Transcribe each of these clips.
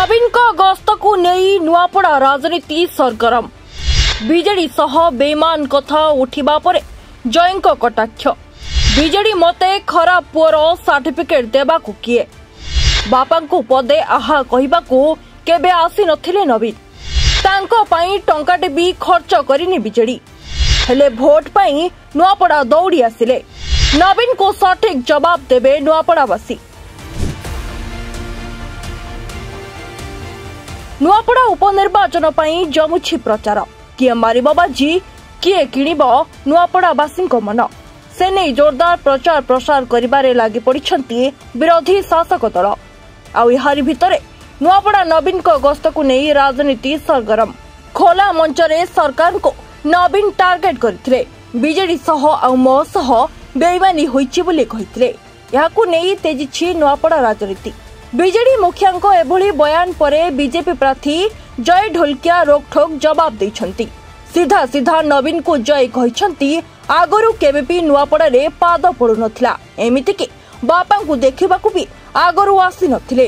नवीन गस्त को नहीं नुआपड़ा राजनीति सरगरम बीजेडी सह बेईमान कथा उठिबा परे जयंको कटाक्ष बीजेडी मते खराब पुअर सर्टिफिकेट देबा को किए बापा को पदे आहा कहबाकू केबे आसी नथिले नवीन तांको पई टंकाटे भी खर्च करिनी बीजेडी हेले भोट पई नुआपड़ा दौड़ी आसिले नवीन को सठिक जवाब देबे नुआपड़ावासी। नुआपड़ा उपनिर्वाचन पई जमुछि प्रचार किए मारिबो बाजी किए किणिबो नुआपड़ावासी मन से नहीं जोरदार प्रचार प्रसार करिबारे लागि पड़िछंती विरोधी शासक दल आउ इहारी भितरे नुआपड़ा नवीन को गस्त को नहीं राजनीति सरगरम खोला मंच रे सरकार को नवीन टार्गेट करथिले बीजेडी सह आउ मो सह बेईमानी होइछि बोली कहिथिले याकू नहीं तेजिछि नुआपड़ा राजनीति। बीजेडी मुखियांको एभली बयान परे बीजेपी प्रार्थी जय ढोलकिया रोकठोक जवाब देइछंती सीधा सीधा नवीन को जय कहिछंती आगरु केबेपी नुआपड़ा रे पाद पडु नथिला एमिति कि बापा को देखिबाकू भी आगरु आसी नथिले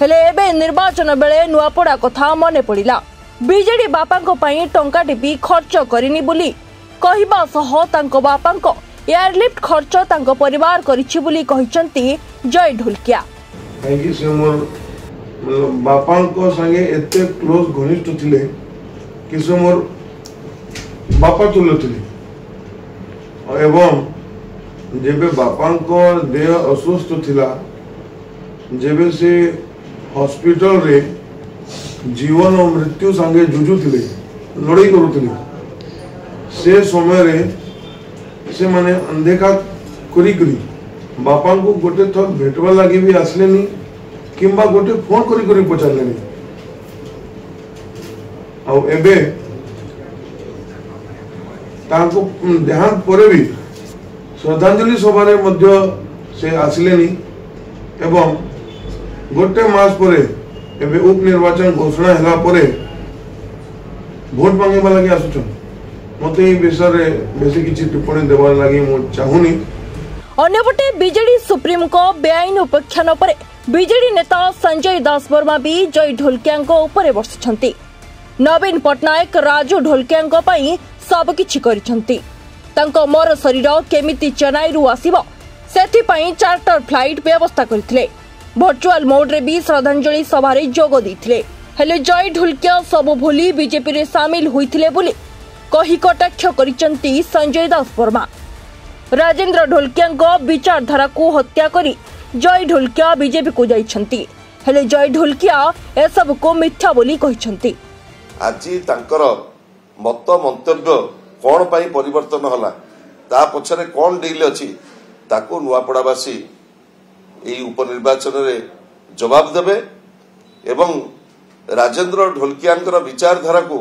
हेले एबे निर्वाचन बेले नुआपड़ा कथा मने पड़िला बीजेडी बापा को पई टंकाटी भी खर्च करिनी बोली कहिबा सह तांको बापा को एयरलिफ्ट खर्च तांको परिवार करिछि बोली कहिछंती जय ढोलकिया। कहीं से मोर बापा संगे एते क्लोज घनिष्ठ थिले कि से मोर बापा तुल्य थिले एवं जेबे बापा देह असुस्थ थिला जेबे से हॉस्पिटल रे जीवन और मृत्यु संगे जुझुथिले लड़ाई करुथिले से समय रे से माने अनदेखा करी बापा को गोटे थर भेटवा लगी भी आसलेनी किंबा गोटे फोन करी करी पचारलेनी आउ एबे तांको देहांत परे भी श्रद्धांजलि सभा रे मध्य से आसलेनी एवं गोटे मास परे एबे उपनिर्वाचन घोषणा हला परे भोट मांगे लगी आसुछन मते ई विषय रे बेसी किछि टिप्पणी देबार लागि मो चाहुनी। अन्यपटे बीजेडी सुप्रीम को बेआईन उपेक्षान परे बीजेडी नेता संजय दास वर्मा भी जय ढोलकिया उपरे बसिछंती नवीन पटनायक राजू ढोलकिया पई सब किछि करिछंती तांको मोर शरीर केमिति चेन्नई रु आसीबो सेथि पई चार्टर फ्लाइट व्यवस्था करथिले वर्चुअल मोड रे भी श्रद्धांजलि सभा रे जोग दैथिले हेले जय ढोलकिया सब भूली बीजेपी रे शामिल होइथिले बोली कहि कटाक्ष करिछंती संजय दास वर्मा। राजेंद्र ढोलकिया विचारधारा को हत्या करी जय ढोलकिया बीजेपी को जाइछंती हेले जय ढोलकिया ए सब को मिथ्या बोली कहिछंती। आजी तांकर मत मंतव्य कोन पई परिवर्तन होला ता पछरे कोन डील अछि ताको नुआपड़ावासी एई उपनिर्वाचन रे जवाब देबे एवं राजेंद्र ढोलकिया विचारधारा को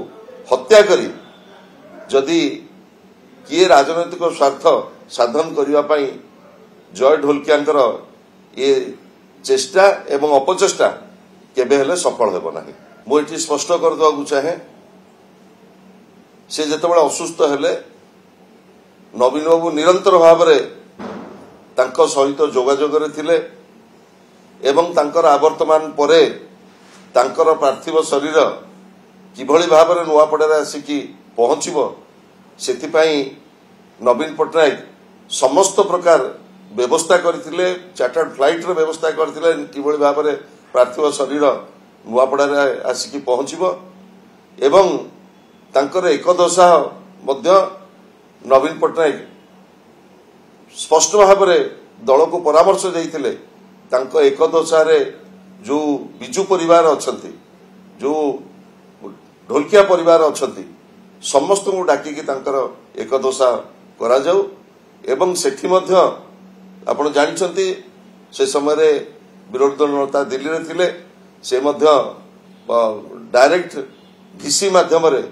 हत्या करी जदि किए राजनैतिक स्वार्थ साधन करने पाई जय ढोलकिया ये चेष्टा एवं अपचेष्टा केबे हेले सफल हेबो नाही। मो एठी स्पष्ट कर दवा चाहे से जतबेला असुस्थ हेले नवीन बाबू निरंतर भाव में तांको सहित जोगाजोग रे थिले एवं तांकर आवर्तमान परे तांकर पार्थिव शरीर किभଳି भाव में नुआपड़ा आसिकी पहुंचबो सेथिपाई नवीन पटनायक समस्त प्रकार व्यवस्था करथिले चार्टर्ड फ्लाइट रो व्यवस्था करथिले किभଳି भाव में पार्थिव शरीर नुआपड़ा आसिकी पहुंचबो एवं तांकर एकदशा मध्य नवीन पटनायक स्पष्ट भाव में दल को परामर्श देइथिले तांको एकदशा रे जो बिजू परिवार अछंती जो ढोलकिया परिवार अछंती समस्त को डाकी तांकर एकदशा करा जाऊ एवं सेठी मध्य आपण जानिछंती से समय रे विरोधी दल नेता दिल्ली रे थिले से मध्य डायरेक्ट घिसी माध्यम रे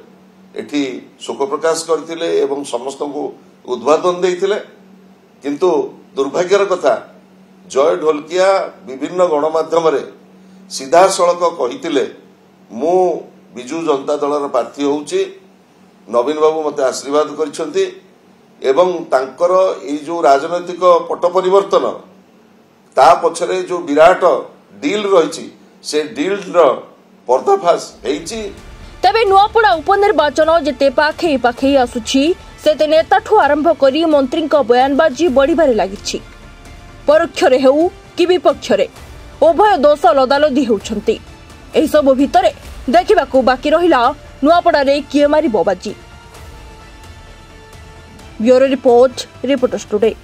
एठी शोक प्रकाश करथिले एवं समस्त को उद्बोधन देइथिले किंतु दुर्भाग्यर कथा जय ढोलकिया विभिन्न गणमाध्यम रे सीधा सड़क कहिथिले मु बिजू जनता दल प्रार्थी होउची नवीन बाबू मते आशीर्वाद करिसंती एवं तांकर ए जो राजनैतिक पट परिवर्तन ता पछरे जो विराट डील रही से डील पर्दाफाश ହେଇଛି। तेबे नुआपड़ा उपनिर्वाचन जेते पाखे पाखे आसुछि सेते नेताठू आरंभ करी मंत्री बयानबाजी बढ़िबारे लागिछि। परोक्षरे हेउ कि विपक्षरे उभय दोष लदालदी हेउछंती। एही सब भितरे देखिबाकू बाकी रहिला नुआपड़ा रे किए मारिबो बाजी। Bureau report, reporters today.